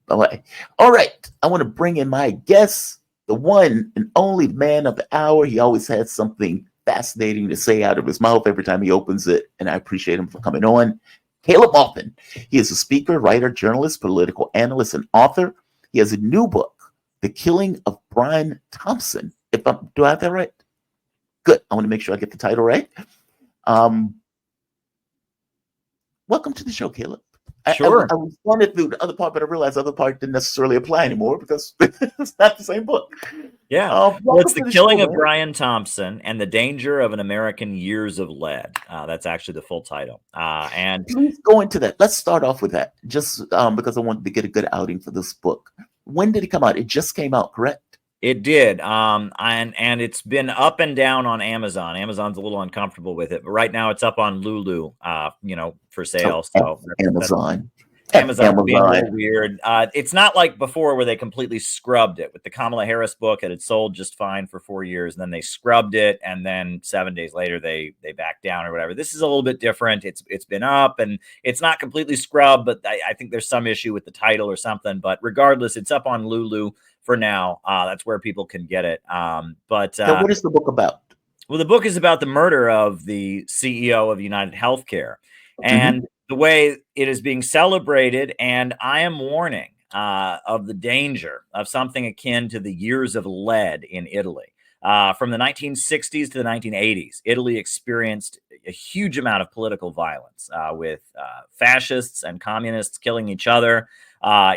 All right. I want to bring in my guest, the one and only man of the hour. He always has something fascinating to say out of his mouth every time he opens it, and I appreciate him for coming on. Caleb Maupin. He is a speaker, writer, journalist, political analyst, and author. He has a new book, The Killing of Brian Thompson. Do I have that right? Good. I want to make sure I get the title right. Welcome to the show, Caleb. Sure. I was going through the other part, but I realized the other part didn't necessarily apply anymore because it's not the same book. Yeah. Well, it's The Killing of Brian Thompson and the Danger of an American Years of Lead. That's actually the full title. And please go into that. Let's start off with that, just because I wanted to get a good outing for this book. When did it come out? It just came out, correct? It did. And it's been up and down on Amazon. Amazon's a little uncomfortable with it, but right now it's up on Lulu, for sale. So Amazon's being a little weird. It's not like before where they completely scrubbed it. With the Kamala Harris book, it had sold just fine for 4 years, and then they scrubbed it, and then 7 days later they backed down or whatever. This is a little bit different. It's been up, and it's not completely scrubbed, but I think there's some issue with the title or something. But regardless, it's up on Lulu for now. That's where people can get it. But what is the book about? Well, the book is about the murder of the CEO of United Healthcare, and the way it is being celebrated. And I am warning of the danger of something akin to the years of lead in Italy. From the 1960s to the 1980s, Italy experienced a huge amount of political violence with fascists and communists killing each other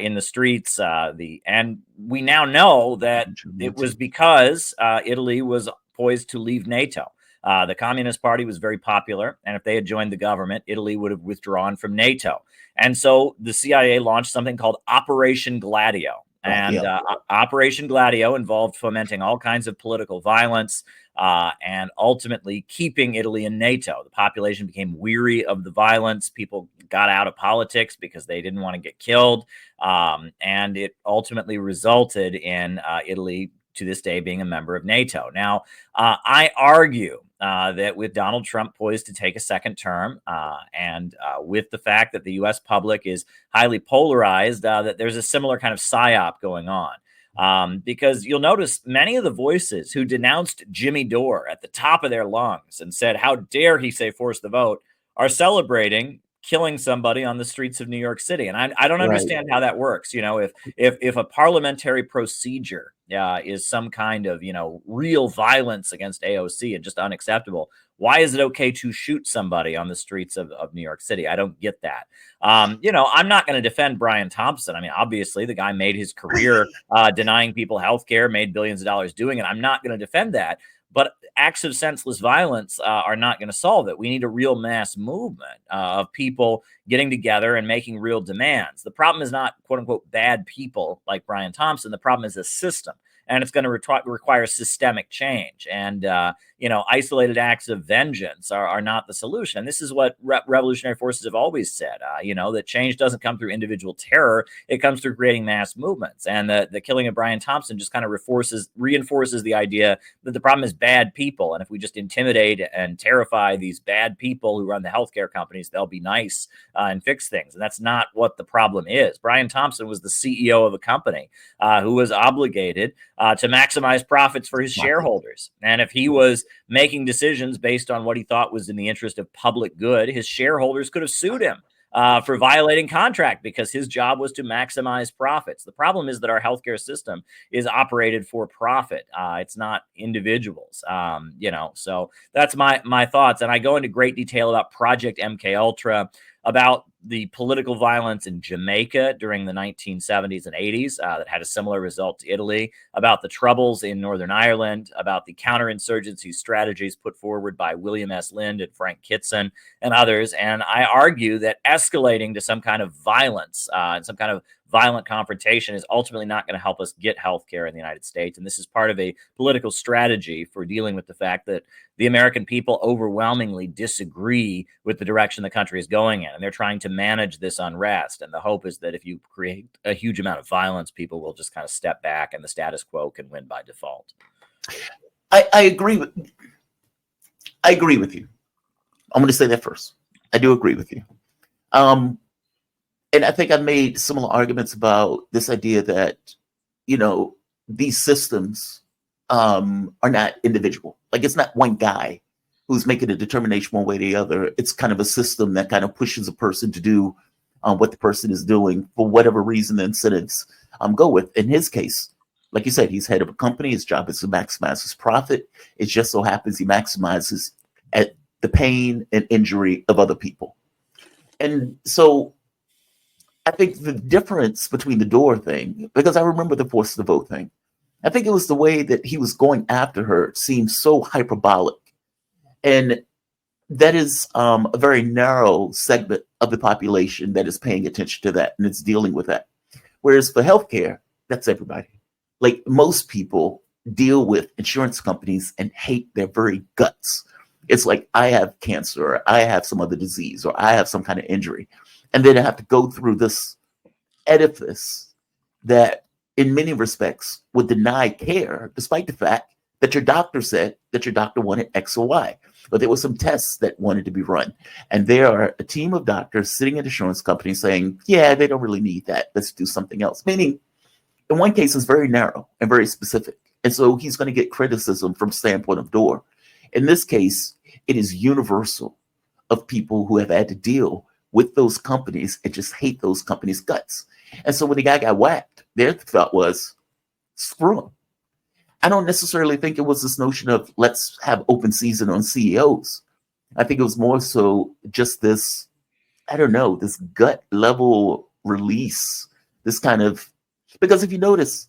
in the streets. And we now know that it was because Italy was poised to leave NATO. The Communist Party was very popular, and if they had joined the government, Italy would have withdrawn from NATO. And so the CIA launched something called Operation Gladio. And Operation Gladio involved fomenting all kinds of political violence and ultimately keeping Italy in NATO. The population became weary of the violence. People got out of politics because they didn't want to get killed. And it ultimately resulted in Italy to this day being a member of NATO. Now, I argue that with Donald Trump poised to take a second term and with the fact that the U.S. public is highly polarized, that there's a similar kind of psyop going on. Because you'll notice many of the voices who denounced Jimmy Dore at the top of their lungs and said, how dare he say force the vote, are celebrating killing somebody on the streets of New York City. And I don't understand how that works. If a parliamentary procedure is some kind of, real violence against AOC and just unacceptable, why is it okay to shoot somebody on the streets of New York City? I don't get that. I'm not going to defend Brian Thompson. I mean, obviously the guy made his career denying people health care, made billions of dollars doing it. I'm not going to defend that. But acts of senseless violence are not going to solve it. We need a real mass movement of people getting together and making real demands. The problem is not, quote unquote, bad people like Brian Thompson. The problem is a system. And it's going to require systemic change. And, isolated acts of vengeance are not the solution. And this is what revolutionary forces have always said, that change doesn't come through individual terror. It comes through creating mass movements. And the killing of Brian Thompson just kind of reinforces the idea that the problem is bad people. And if we just intimidate and terrify these bad people who run the healthcare companies, they'll be nice and fix things. And that's not what the problem is. Brian Thompson was the CEO of a company who was obligated to maximize profits for his shareholders. And if he was making decisions based on what he thought was in the interest of public good, his shareholders could have sued him for violating contract because his job was to maximize profits. The problem is that our healthcare system is operated for profit. It's not individuals, so that's my thoughts. And I go into great detail about Project MKUltra, about the political violence in Jamaica during the 1970s and 80s that had a similar result to Italy, about the troubles in Northern Ireland, about the counterinsurgency strategies put forward by William S. Lind and Frank Kitson and others. And I argue that escalating to some kind of violence and some kind of violent confrontation is ultimately not going to help us get healthcare in the United States. And this is part of a political strategy for dealing with the fact that the American people overwhelmingly disagree with the direction the country is going in. And they're trying to manage this unrest. And the hope is that if you create a huge amount of violence, people will just kind of step back and the status quo can win by default. I agree with you. I'm going to say that first. I do agree with you. And I think I made similar arguments about this idea that, you know, these systems are not individual. Like it's not one guy who's making a determination one way or the other. It's kind of a system that kind of pushes a person to do what the person is doing for whatever reason the incentives go with. In his case, like you said, he's head of a company. His job is to maximize his profit. It just so happens he maximizes at the pain and injury of other people. And so I think the difference between the Dore thing, because I remember the force the vote thing, I think it was the way that he was going after her seemed so hyperbolic. And that is a very narrow segment of the population that is paying attention to that and it's dealing with that. Whereas for healthcare, that's everybody. Like most people deal with insurance companies and hate their very guts. It's like, I have cancer, or I have some other disease, or I have some kind of injury. And then I have to go through this edifice that, in many respects, would deny care, despite the fact that your doctor said that your doctor wanted X or Y. But there were some tests that wanted to be run. And there are a team of doctors sitting at insurance companies saying, yeah, they don't really need that. Let's do something else. Meaning, in one case, it's very narrow and very specific. And so he's going to get criticism from the standpoint of Dore. In this case, it is universal of people who have had to deal with those companies and just hate those companies' guts. And so when the guy got whacked, their thought was, screw him. I don't necessarily think it was this notion of let's have open season on CEOs. I think it was more so just this, I don't know, this gut level release, this kind of, because if you notice,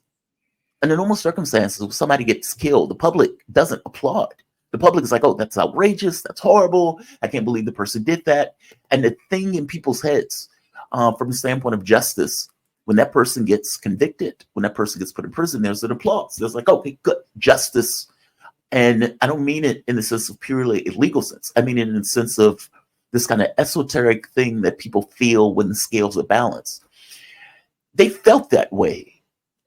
in the normal circumstances, when somebody gets killed, the public doesn't applaud. The public is like, oh, that's outrageous. That's horrible. I can't believe the person did that. And the thing in people's heads, from the standpoint of justice, when that person gets convicted, when that person gets put in prison, there's an applause. There's like, okay, good, justice. And I don't mean it in the sense of purely a legal sense. I mean it in the sense of this kind of esoteric thing that people feel when the scales are balanced. They felt that way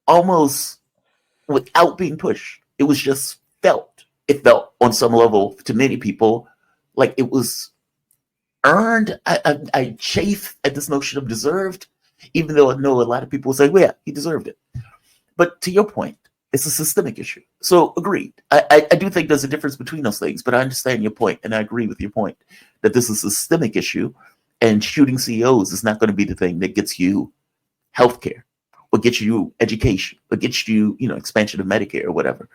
almost without being pushed. It was just felt. It felt on some level to many people like it was earned. I chafe at this notion of deserved, even though I know a lot of people will say, well, yeah, he deserved it. But to your point, it's a systemic issue. So agreed. I do think there's a difference between those things, but I understand your point, and I agree with your point that this is a systemic issue, and shooting CEOs is not going to be the thing that gets you healthcare or gets you education or gets you, expansion of Medicare or whatever.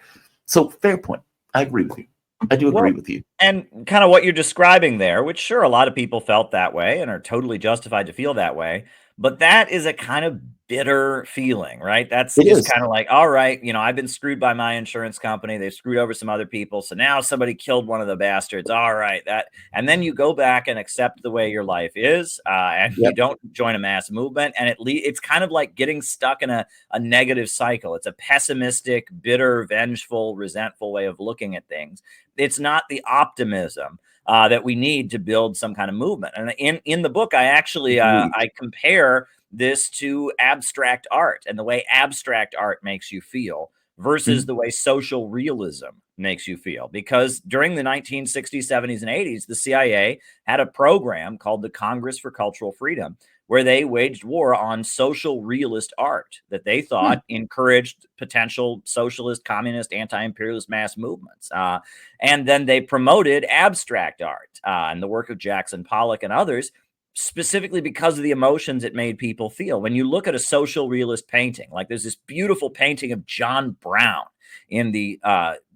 So fair point. I agree with you. I do agree with you. And kind of what you're describing there, which sure, a lot of people felt that way and are totally justified to feel that way. But that is a kind of bitter feeling, right? That's just kind of like, all right, I've been screwed by my insurance company. They've screwed over some other people. So now somebody killed one of the bastards. All right. And then you go back and accept the way your life is, and you don't join a mass movement. And it's kind of like getting stuck in a negative cycle. It's a pessimistic, bitter, vengeful, resentful way of looking at things. It's not the optimism that we need to build some kind of movement. And in the book, I actually I compare this to abstract art and the way abstract art makes you feel versus the way social realism makes you feel. Because during the 1960s, 70s, and 80s, the CIA had a program called the Congress for Cultural Freedom, where they waged war on social realist art that they thought encouraged potential socialist, communist, anti-imperialist mass movements. And then they promoted abstract art and the work of Jackson Pollock and others, specifically because of the emotions it made people feel. When you look at a social realist painting, like there's this beautiful painting of John Brown in the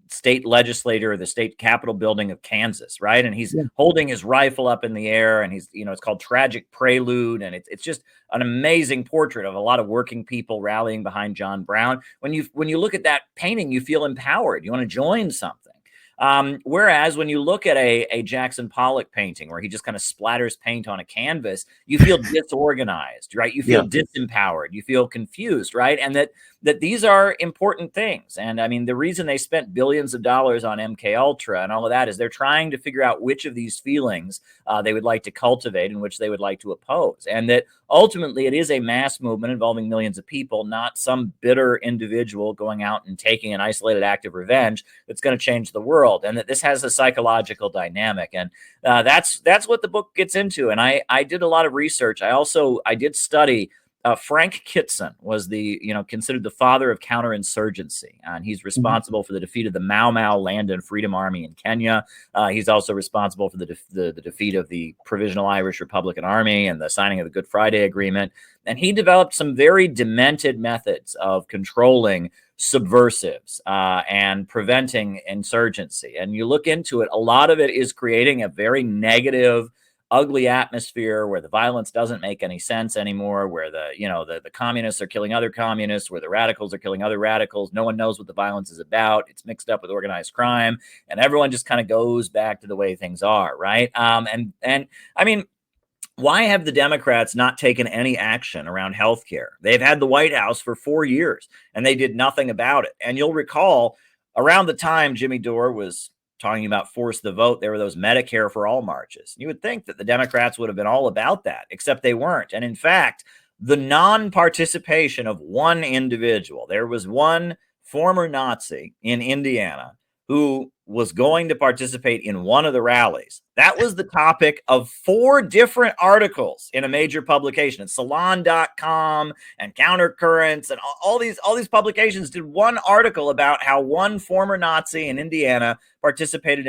state legislature, the state capitol building of Kansas, right? And he's holding his rifle up in the air, and he's, it's called Tragic Prelude, and it's just an amazing portrait of a lot of working people rallying behind John Brown. When you look at that painting, you feel empowered. You want to join something. Whereas when you look at a Jackson Pollock painting where he just kind of splatters paint on a canvas, you feel disorganized, right? You feel disempowered, you feel confused, right? And that these are important things. And I mean, the reason they spent billions of dollars on MK Ultra and all of that is they're trying to figure out which of these feelings they would like to cultivate and which they would like to oppose. And that ultimately it is a mass movement involving millions of people, not some bitter individual going out and taking an isolated act of revenge that's going to change the world, and that this has a psychological dynamic. And that's what the book gets into. And I did a lot of research. I did study. Frank Kitson was considered the father of counterinsurgency, and he's responsible for the defeat of the Mau Land and Freedom Army in Kenya. He's also responsible for the defeat of the Provisional Irish Republican Army and the signing of the Good Friday Agreement. And he developed some very demented methods of controlling subversives and preventing insurgency. And you look into it, a lot of it is creating a very negative, ugly atmosphere where the violence doesn't make any sense anymore, where the communists are killing other communists, where the radicals are killing other radicals. No one knows what the violence is about. It's mixed up with organized crime, and everyone just kind of goes back to the way things are, right? And I mean, why have the Democrats not taken any action around healthcare? They've had the White House for 4 years, and they did nothing about it. And you'll recall around the time Jimmy Dore was talking about force the vote, there were those Medicare for all marches. You would think that the Democrats would have been all about that, except they weren't. And in fact, the non-participation of one individual, there was one former Nazi in Indiana who was going to participate in one of the rallies. That was the topic of 4 different articles in a major publication. Salon.com and Countercurrents and all these publications did one article about how one former Nazi in Indiana participated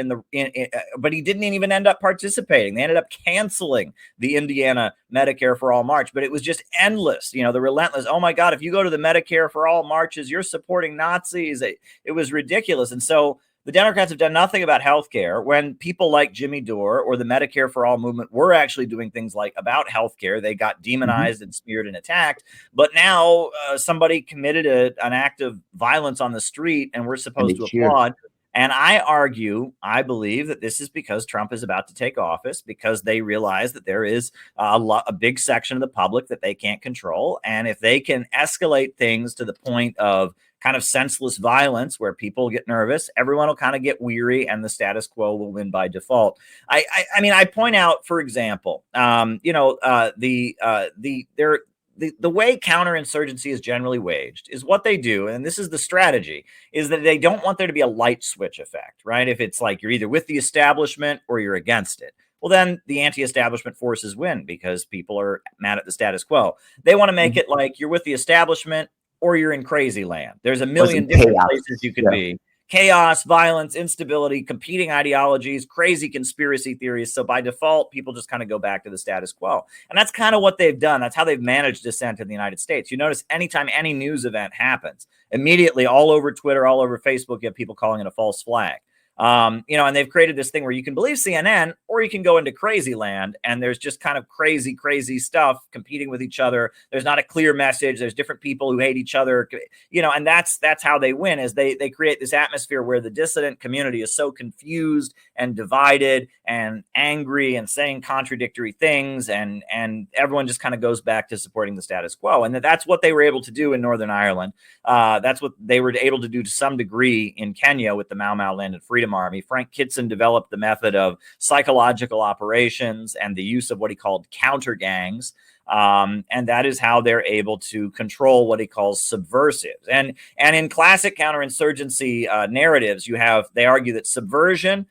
but he didn't even end up participating. They ended up canceling the Indiana Medicare for All march, but it was just endless. The relentless, oh my God, if you go to the Medicare for All marches, you're supporting Nazis. It was ridiculous. And so the Democrats have done nothing about healthcare when people like Jimmy Dore or the Medicare for All movement were actually doing things like about healthcare. They got demonized and smeared and attacked. But now somebody committed an act of violence on the street, and we're supposed to applaud. And I believe that this is because Trump is about to take office, because they realize that there is a big section of the public that they can't control. And if they can escalate things to the point of kind of senseless violence where people get nervous, everyone will kind of get weary, and the status quo will win by default. I mean, I point out, for example, the way counterinsurgency is generally waged is what they do, and this is the strategy, is that they don't want there to be a light switch effect, right? If it's like you're either with the establishment or you're against it, well, then the anti-establishment forces win because people are mad at the status quo. They want to make it like you're with the establishment or you're in crazy land. There's a million different places you could be. Chaos, violence, instability, competing ideologies, crazy conspiracy theories. So by default, people just kind of go back to the status quo. And that's kind of what they've done. That's how they've managed dissent in the United States. You notice anytime any news event happens, immediately all over Twitter, all over Facebook, you have people calling it a false flag. And they've created this thing where you can believe CNN or you can go into crazy land, and there's just kind of crazy stuff competing with each other. There's not a clear message. There's different people who hate each other, and that's how they win, is they create this atmosphere where the dissident community is so confused and divided and angry and saying contradictory things, and everyone just kind of goes back to supporting the status quo. And that's what they were able to do in Northern Ireland. That's what they were able to do to some degree in Kenya with the Mau Land and Freedom Army. Frank Kitson developed the method of psychological operations and the use of what he called counter gangs. And that is how they're able to control what he calls subversives. And in classic counterinsurgency narratives, they argue that subversion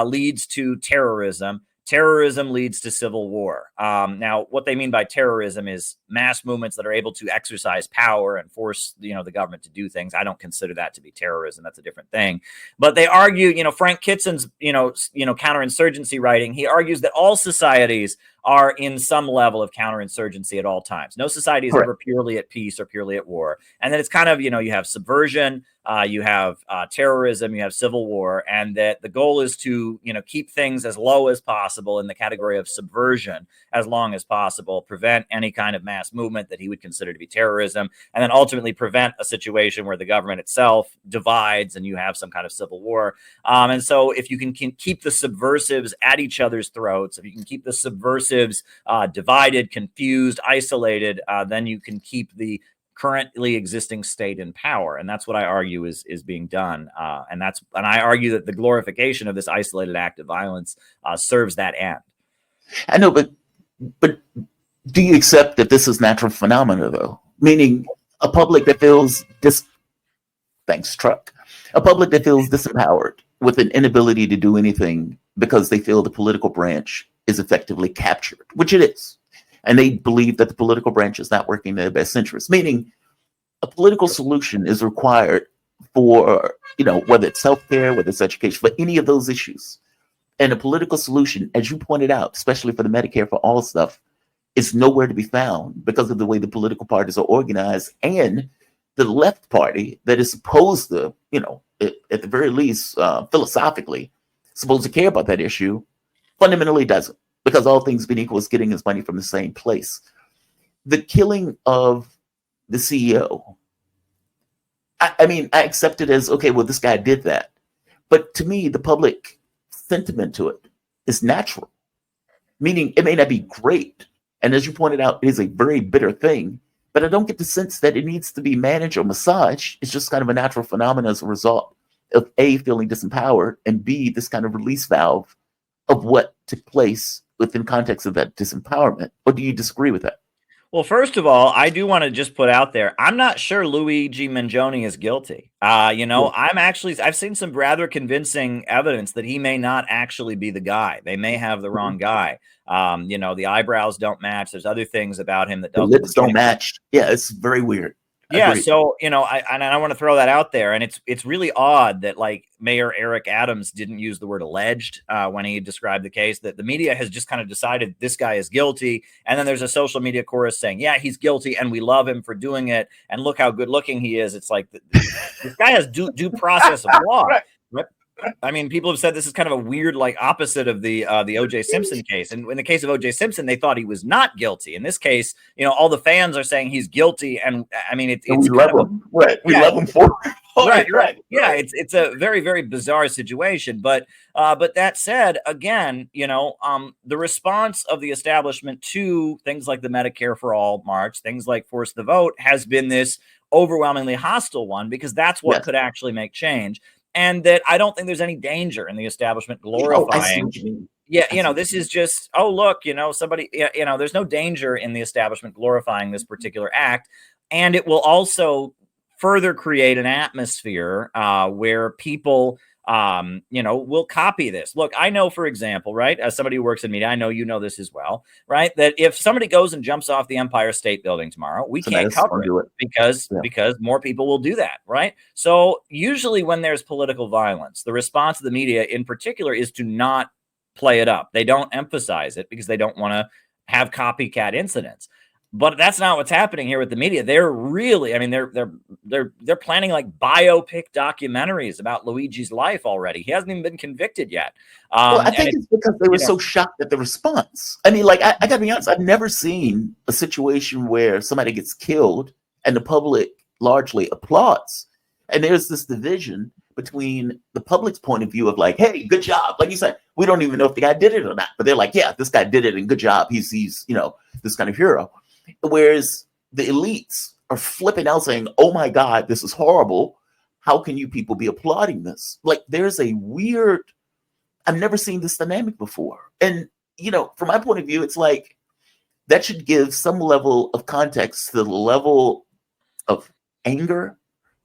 leads to terrorism. Terrorism leads to civil war. Now, what they mean by terrorism is mass movements that are able to exercise power and force, the government to do things. I don't consider that to be terrorism. That's a different thing. But they argue, Frank Kitson's, counterinsurgency writing, he argues that all societies are in some level of counterinsurgency at all times. No society is ever purely at peace or purely at war. And then it's kind of, you have subversion, you have terrorism, you have civil war, and that the goal is to, keep things as low as possible in the category of subversion as long as possible, prevent any kind of mass movement that he would consider to be terrorism, and then ultimately prevent a situation where the government itself divides and you have some kind of civil war. And so if you can keep the subversives at each other's throats, if you can keep the subversives divided, confused, isolated, then you can keep the currently existing state in power. And that's what I argue is being done. And I argue that the glorification of this isolated act of violence serves that end. I know, but Do you accept that this is natural phenomena, though? Meaning a public that feels thanks, truck. A public that feels disempowered with an inability to do anything because they feel the political branch is effectively captured, which it is. And they believe that the political branch is not working in their best interest, meaning a political solution is required for, whether it's healthcare, whether it's education, for any of those issues. And a political solution, as you pointed out, especially for the Medicare for all stuff, is nowhere to be found because of the way the political parties are organized, and the left party that is supposed to, at the very least, philosophically, supposed to care about that issue, fundamentally doesn't, because all things being equal is getting his money from the same place. The killing of the CEO, I accept it as, okay, well, this guy did that. But to me, the public sentiment to it is natural, meaning it may not be great. And as you pointed out, it is a very bitter thing, but I don't get the sense that it needs to be managed or massaged. It's just kind of a natural phenomenon as a result of A, feeling disempowered, and B, this kind of release valve of what took place within context of that disempowerment. Or do you disagree with that? Well, first of all, I do want to just put out there, I'm not sure Luigi Mangione is guilty. I've seen some rather convincing evidence that he may not actually be the guy. They may have the wrong guy. The eyebrows don't match. There's other things about him that the lips don't match. Yeah, it's very weird. Yeah, so I want to throw that out there, and it's really odd that like Mayor Eric Adams didn't use the word alleged when he described the case. That the media has just kind of decided this guy is guilty, and then there's a social media chorus saying, "Yeah, he's guilty, and we love him for doing it, and look how good looking he is." It's like this guy has due process of law. Right? I mean, people have said this is kind of a weird, like, opposite of the O.J. Simpson case. And in the case of O.J. Simpson, they thought he was not guilty. In this case, all the fans are saying he's guilty, and I mean, it's we love him. Right, we love him for it. Right. Yeah, it's a very, very bizarre situation. But that said, again, the response of the establishment to things like the Medicare for All march, things like Force the Vote, has been this overwhelmingly hostile one, because that's what could actually make change. And that I don't think there's any danger in the establishment glorifying. This is just, oh, look, somebody, there's no danger in the establishment glorifying this particular act. And it will also further create an atmosphere where people, will copy this. Look, I know, for example, right, as somebody who works in media, I know you know this as well, right, that if somebody goes and jumps off the Empire State Building tomorrow, we can't cover it because more people will do that, right? So usually when there's political violence, the response of the media in particular is to not play it up. They don't emphasize it because they don't want to have copycat incidents. But that's not what's happening here with the media. They're really, they're planning like biopic documentaries about Luigi's life already. He hasn't even been convicted yet. I think it's because they were so shocked at the response. I mean, like, I gotta be honest, I've never seen a situation where somebody gets killed and the public largely applauds. And there's this division between the public's point of view of like, hey, good job. Like you said, we don't even know if the guy did it or not, but they're like, yeah, this guy did it and good job. He's this kind of hero. Whereas the elites are flipping out saying, oh my God, this is horrible. How can you people be applauding this? Like, there's a weird, I've never seen this dynamic before. And, from my point of view, it's like, that should give some level of context to the level of anger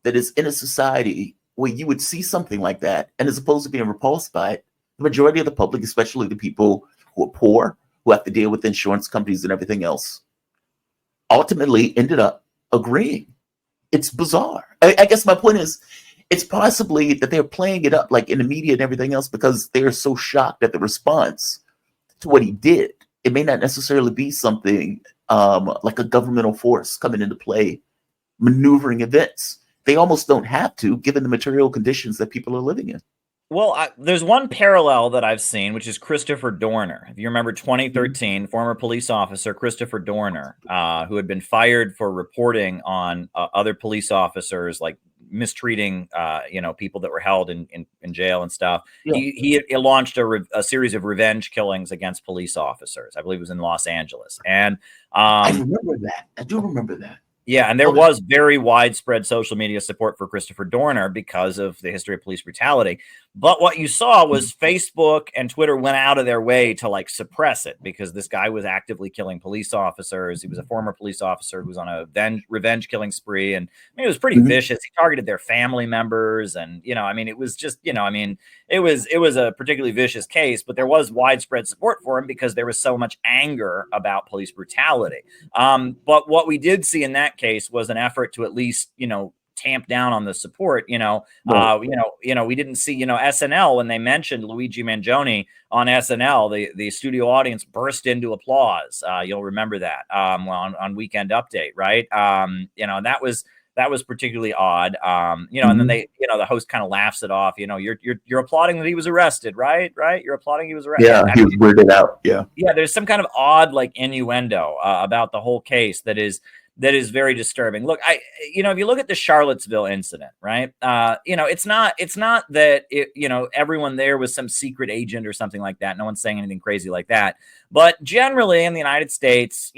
that is in a society where you would see something like that. And as opposed to being repulsed by it, the majority of the public, especially the people who are poor, who have to deal with insurance companies and everything else, ultimately ended up agreeing. It's bizarre. I guess my point is, it's possibly that they're playing it up like in the media and everything else because they're so shocked at the response to what he did. It may not necessarily be something like a governmental force coming into play, maneuvering events. They almost don't have to, given the material conditions that people are living in. Well, there's one parallel that I've seen, which is Christopher Dorner. If you remember 2013, former police officer Christopher Dorner, who had been fired for reporting on other police officers, like mistreating, people that were held in jail and stuff. Yeah. He launched a series of revenge killings against police officers. I believe it was in Los Angeles. And I remember that. I do remember that. Yeah, and there was very widespread social media support for Christopher Dorner because of the history of police brutality. But what you saw was Facebook and Twitter went out of their way to like suppress it because this guy was actively killing police officers. He was a former police officer who was on a revenge killing spree. And I mean, it was pretty vicious. He targeted their family members. And, I mean, it was just, it was a particularly vicious case, but there was widespread support for him because there was so much anger about police brutality. But what we did see in that case was an effort to at least, tamp down on the support. We didn't see, SNL when they mentioned Luigi Mangione on SNL, the studio audience burst into applause. You'll remember that on Weekend Update, right? That was particularly odd. And then they, the host kind of laughs it off. You're applauding that he was arrested, right? Right? You're applauding he was arrested. Yeah, he was weirded out. Yeah. Yeah, there's some kind of odd like innuendo about the whole case that is very disturbing. Look, if you look at the Charlottesville incident, right? It's not that everyone there was some secret agent or something like that. No one's saying anything crazy like that. But generally in the United States,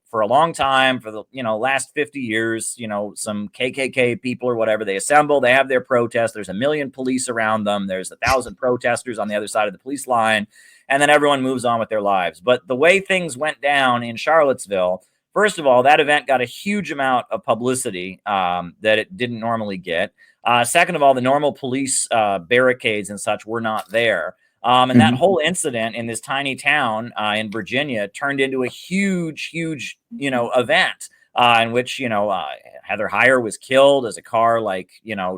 for a long time, for the, last 50 years, some KKK people or whatever, they assemble, they have their protest. There's 1 million police around them. There's 1,000 protesters on the other side of the police line. And then everyone moves on with their lives. But the way things went down in Charlottesville, first of all, that event got a huge amount of publicity that it didn't normally get. Second of all, the normal police barricades and such were not there. And that whole incident in this tiny town in Virginia turned into a huge, event in which, Heather Heyer was killed as a car,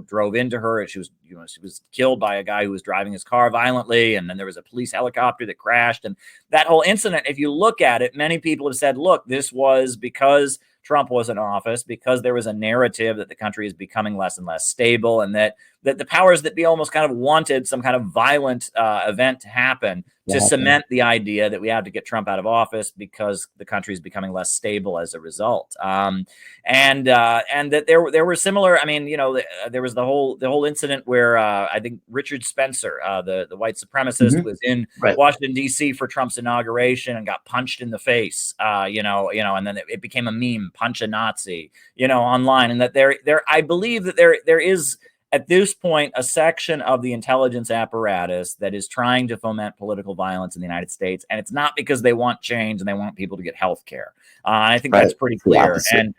drove into her. She was killed by a guy who was driving his car violently. And then there was a police helicopter that crashed. And that whole incident, if you look at it, many people have said, look, this was because Trump was in office, because there was a narrative that the country is becoming less and less stable, and that the powers that be almost kind of wanted some kind of violent event to happen to cement the idea that we have to get Trump out of office because the country is becoming less stable as a result. And that there were similar. I mean, there was the whole incident where I think Richard Spencer, the white supremacist, was in Washington D.C. for Trump's inauguration and got punched in the face. And then it became a meme, punch a Nazi, online, and that I believe that there is, at this point, a section of the intelligence apparatus that is trying to foment political violence in the United States. And it's not because they want change and they want people to get health care. I think that's pretty clear. And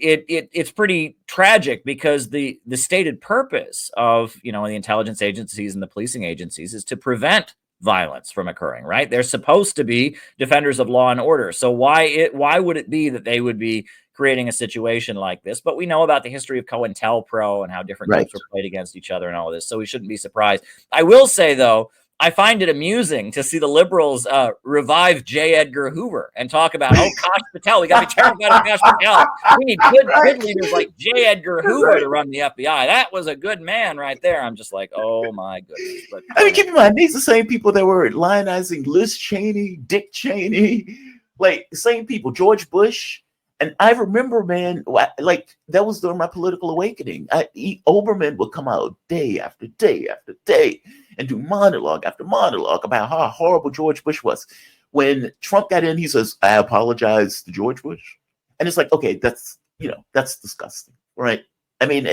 it's pretty tragic because the stated purpose of, the intelligence agencies and the policing agencies is to prevent violence from occurring, right? They're supposed to be defenders of law and order. So why would it be that they would be creating a situation like this? But we know about the history of COINTELPRO and how different groups were played against each other and all of this. So we shouldn't be surprised. I will say, though, I find it amusing to see the liberals revive J. Edgar Hoover and talk about, Kash Patel. We got to be terrified of Kash Patel. We need good leaders like J. Edgar Hoover to run the FBI. That was a good man right there. I'm just like, oh my goodness. But keep in mind, these are the same people that were lionizing Liz Cheney, Dick Cheney, like the same people, George Bush. And I remember, man, like that was during my political awakening. Oberman would come out day after day after day and do monologue after monologue about how horrible George Bush was. When Trump got in, he says, I apologize to George Bush. And it's like, okay, that's disgusting, right? I mean,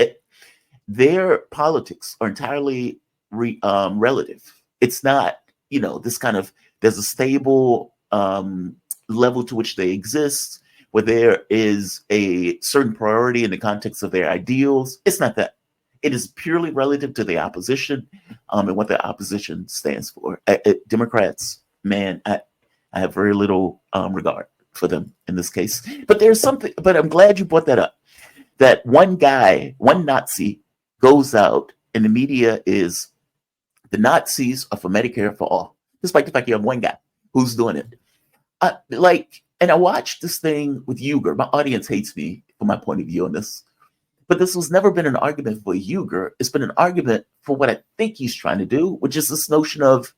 their politics are entirely relative. It's not, this kind of, there's a stable level to which they exist, where there is a certain priority in the context of their ideals. It's not that. It is purely relative to the opposition and what the opposition stands for. Democrats, man, I have very little regard for them in this case. But there's something, but I'm glad you brought that up. That one guy, one Nazi goes out and the media is, the Nazis are for Medicare for all. Despite the fact you have one guy who's doing it. And I watched this thing with Uyghur. My audience hates me for my point of view on this. But this was never been an argument for Uyghur. It's been an argument for what I think he's trying to do, which is this notion of,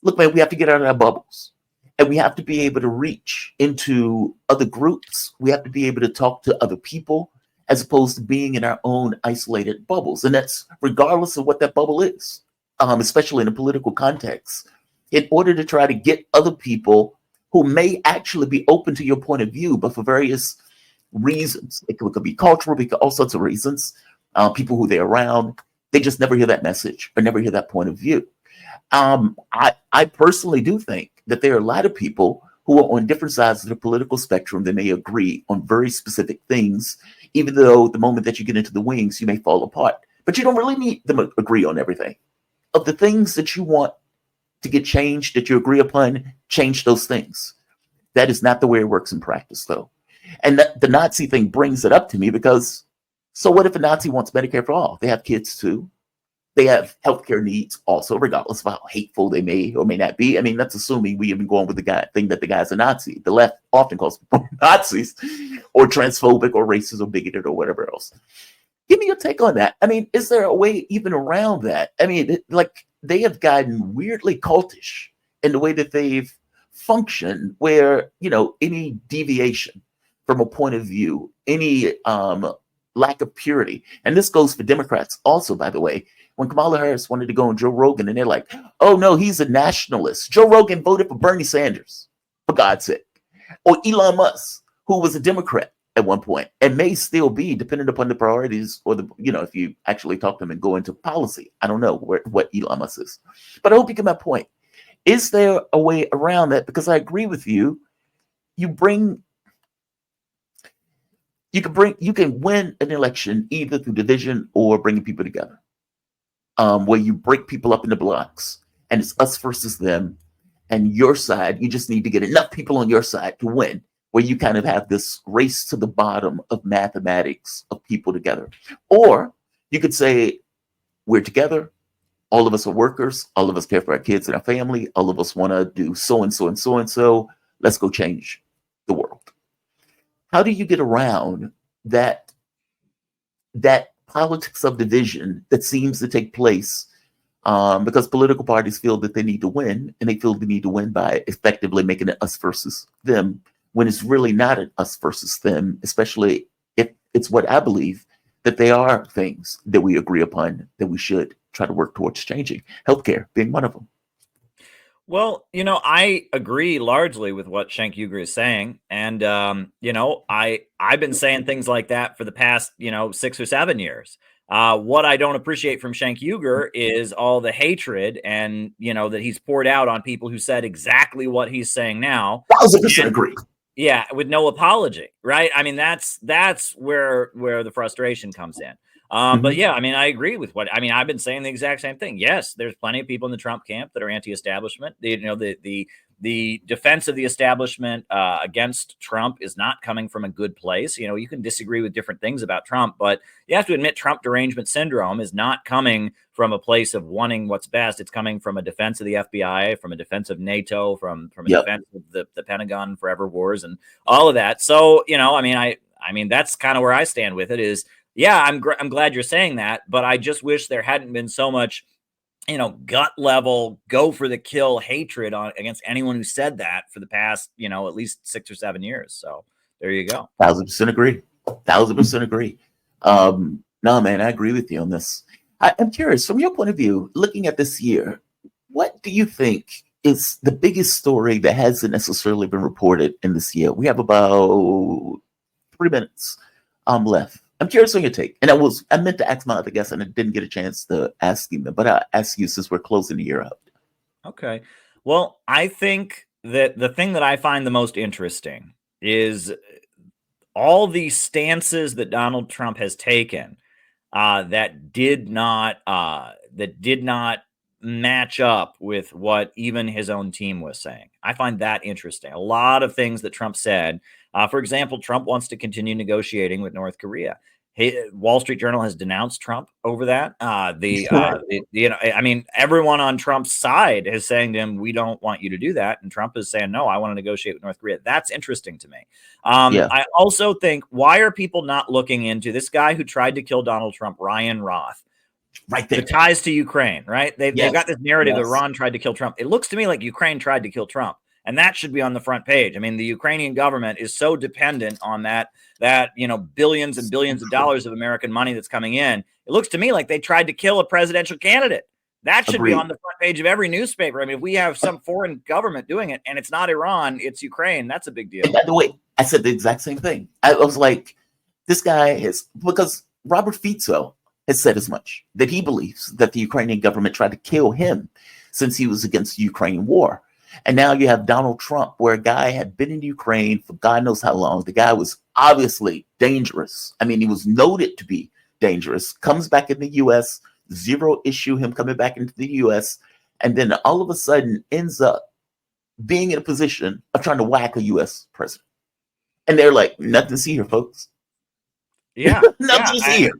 look, man, we have to get out of our bubbles. And we have to be able to reach into other groups. We have to be able to talk to other people as opposed to being in our own isolated bubbles. And that's regardless of what that bubble is, especially in a political context, in order to try to get other people who may actually be open to your point of view, but for various reasons. It could be cultural, because all sorts of reasons, people who they're around, They just never hear that message or never hear that point of view. I personally do think that there are a lot of people who are on different sides of the political spectrum that may agree on very specific things, even though the moment that you get into the wings, you may fall apart. But you don't really need them to agree on everything. Of the things that you want to get changed, that you agree upon, change those things. That is not the way it works in practice, though. And the Nazi thing brings it up to me because, so what if a Nazi wants Medicare for all? They have kids too. They have healthcare needs also, regardless of how hateful they may or may not be. I mean, that's assuming we even go on with the thing that the guy's a Nazi. The left often calls people Nazis or transphobic or racist or bigoted or whatever else. Give me your take on that. I mean, is there a way even around that? I mean, like they have gotten weirdly cultish in the way that they've functioned, where, you know, any deviation from a point of view, any lack of purity, and this goes for Democrats also, by the way. When Kamala Harris wanted to go on Joe Rogan, and they're like, oh no, he's a nationalist. Joe Rogan voted for Bernie Sanders, for God's sake. Or Elon Musk, who was a Democrat at one point and may still be, depending upon the priorities or the, you know, if you actually talk to him and go into policy. I don't know what Elon Musk is, but I hope you get my point. Is there a way around that? Because I agree with you. You can win an election either through division or bringing people together, where you break people up into blocks and it's us versus them, and your side, you just need to get enough people on your side to win, where you kind of have this race to the bottom of mathematics of people together. Or you could say, we're together, all of us are workers, all of us care for our kids and our family, all of us want to do so and so and so and so, let's go change the world. How do you get around that politics of division that seems to take place because political parties feel that they need to win, and they feel they need to win by effectively making it us versus them, when it's really not an us versus them, especially if it's what I believe, that they are things that we agree upon that we should try to work towards changing. Healthcare being one of them. Well, you know, I agree largely with what Cenk Uygur is saying. And, you know, I've been saying things like that for the past, 6 or 7 years. What I don't appreciate from Cenk Uygur is all the hatred and, that he's poured out on people who said exactly what he's saying now. 1,000% agree. Yeah, with no apology, right? I mean, that's where the frustration comes in. But yeah, I mean, I agree with I've been saying the exact same thing. Yes, there's plenty of people in the Trump camp that are anti-establishment. The defense of the establishment against Trump is not coming from a good place. You can disagree with different things about Trump, but you have to admit Trump derangement syndrome is not coming from a place of wanting what's best. It's coming from a defense of the FBI, from a defense of NATO, from a defense of the Pentagon, forever wars, and all of that. So, I mean, that's kind of where I stand with it is, yeah, I'm glad you're saying that, but I just wish there hadn't been so much, gut level, go for the kill hatred against anyone who said that for the past, at least 6 or 7 years. So there you go. 1,000% agree. 1,000% agree. No, man, I agree with you on this. I'm curious, from your point of view, looking at this year, what do you think is the biggest story that hasn't necessarily been reported in this year? We have about 3 minutes left. I'm curious on your take. And I meant to ask my other guest, and I didn't get a chance to ask him, but I'll ask you since we're closing the year out. Okay. Well, I think that the thing that I find the most interesting is all the stances that Donald Trump has taken that did not match up with what even his own team was saying. I find that interesting. A lot of things that Trump said. For example, Trump wants to continue negotiating with North Korea. Wall Street Journal has denounced Trump over that. Everyone on Trump's side is saying to him, we don't want you to do that. And Trump is saying, no, I want to negotiate with North Korea. That's interesting to me. I also think, why are people not looking into this guy who tried to kill Donald Trump, Ryan Roth? Right there. The ties to Ukraine, right? They've got this narrative that Iran tried to kill Trump. It looks to me like Ukraine tried to kill Trump. And that should be on the front page. I mean, the Ukrainian government is so dependent on that billions and billions of dollars of American money that's coming in. It looks to me like they tried to kill a presidential candidate. That should be on the front page of every newspaper. I mean, if we have some foreign government doing it and it's not Iran, it's Ukraine, that's a big deal. And by the way, I said the exact same thing. I was like, this guy because Robert Fico has said as much, that he believes that the Ukrainian government tried to kill him since he was against the Ukraine war. And now you have Donald Trump, where a guy had been in Ukraine for God knows how long. The guy was obviously dangerous. I mean, he was noted to be dangerous, comes back in the US, zero issue him coming back into the US, and then all of a sudden ends up being in a position of trying to whack a US president. And they're like, nothing to see here, folks. Yeah. Nothing to see here.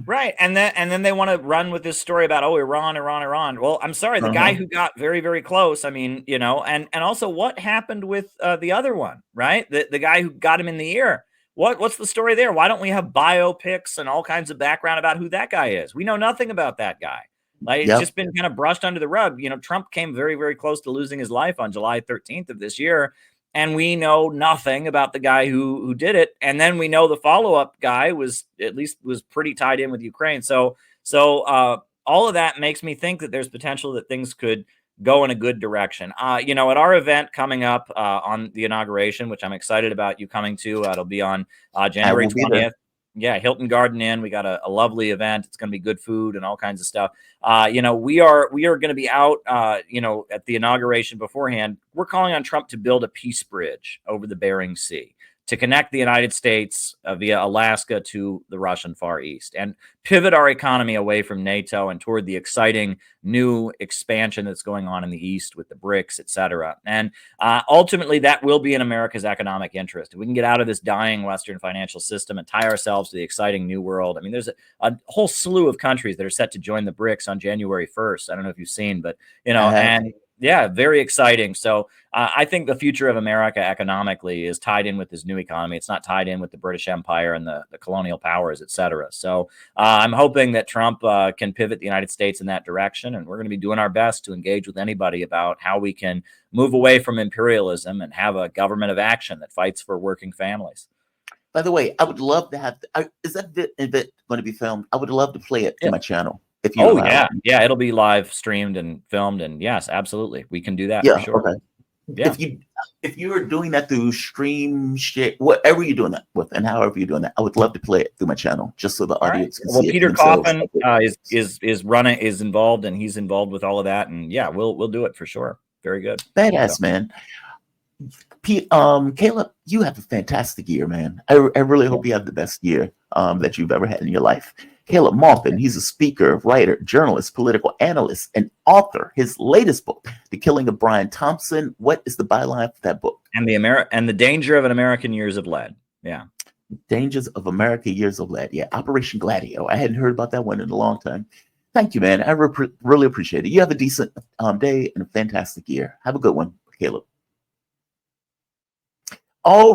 Right. And then they want to run with this story about, oh, Iran. Well, I'm sorry, the guy who got very, very close. I mean, you know, and also what happened with the other one, right? The guy who got him in the ear. What's the story there? Why don't we have biopics and all kinds of background about who that guy is? We know nothing about that guy. Like, it's just been kind of brushed under the rug. You know, Trump came very, very close to losing his life on July 13th of this year. And we know nothing about the guy who did it. And then we know the follow-up guy was pretty tied in with Ukraine. So all of that makes me think that there's potential that things could go in a good direction. You know, at our event coming up on the inauguration, which I'm excited about you coming to, it'll be on January 20th. Yeah, Hilton Garden Inn. We got a lovely event. It's going to be good food and all kinds of stuff. You know, we are going to be out, you know, at the inauguration beforehand. We're calling on Trump to build a peace bridge over the Bering Sea to connect the United States via Alaska to the Russian Far East and pivot our economy away from NATO and toward the exciting new expansion that's going on in the East with the BRICS, et cetera. And ultimately, that will be in America's economic interest. If we can get out of this dying Western financial system and tie ourselves to the exciting new world. I mean, there's a whole slew of countries that are set to join the BRICS on January 1st. I don't know if you've seen, but, you know, and yeah, very exciting. So I think the future of America economically is tied in with this new economy. It's not tied in with the British Empire and the colonial powers, et cetera. So I'm hoping that Trump can pivot the United States in that direction. And we're going to be doing our best to engage with anybody about how we can move away from imperialism and have a government of action that fights for working families. By the way, I would love to have, is that bit going to be filmed? I would love to play it to my channel. If you yeah, it'll be live streamed and filmed, and yes, absolutely, we can do that for sure. Okay. Yeah. If you are doing that through stream shit, whatever you're doing that with, and however you're doing that, I would love to play it through my channel just so the audience can see it. Well, Peter Coffin is involved, and he's involved with all of that, and yeah, we'll do it for sure. Very good, badass, man. Caleb, you have a fantastic year, man. I really hope you have the best year that you've ever had in your life. Caleb Maupin, he's a speaker, writer, journalist, political analyst, and author. His latest book, The Killing of Brian Thompson. What is the byline for that book? And the Danger of an American Years of Lead. Yeah. Dangers of America Years of Lead. Yeah. Operation Gladio. I hadn't heard about that one in a long time. Thank you, man. I really appreciate it. You have a decent day and a fantastic year. Have a good one, Caleb. All